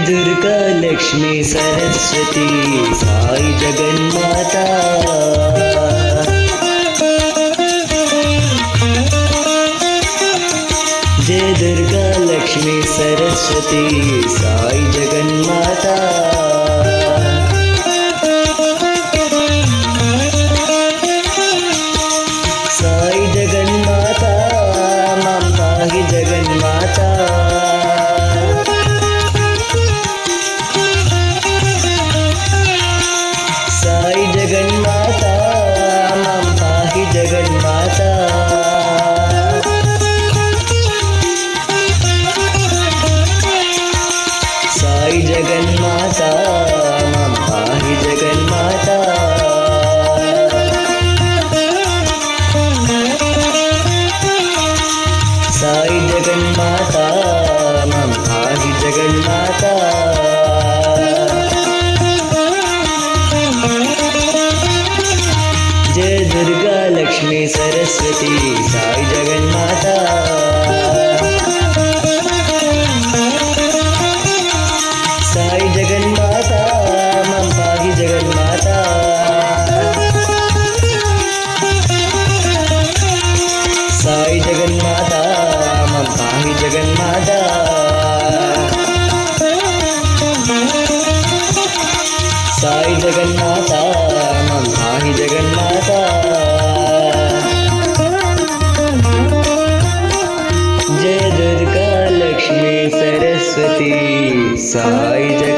दुर्गा लक्ष्मी सरस्वती साई जगन्माता। जय दुर्गा लक्ष्मी सरस्वती साई जगन्माता। साई जगन्माता मां पाहि जगन्माता। साई जगन्माता मां पाहि जगन्माता। साई जगन्माता मां पाहि जगन्माता। साई जगन्माता मां पाहि जगन्माता। जय दुर्गा लक्ष्मी सरस्वती साई जगन्माता। साई जगन्माता मां पाहि जगन्माता। साई जगन्माता मां पाहि जगन्माता। साई जगन्माता मां पाहि जगन्माता। जय दुर्गा लक्ष्मी सरस्वती साई जगन्माता।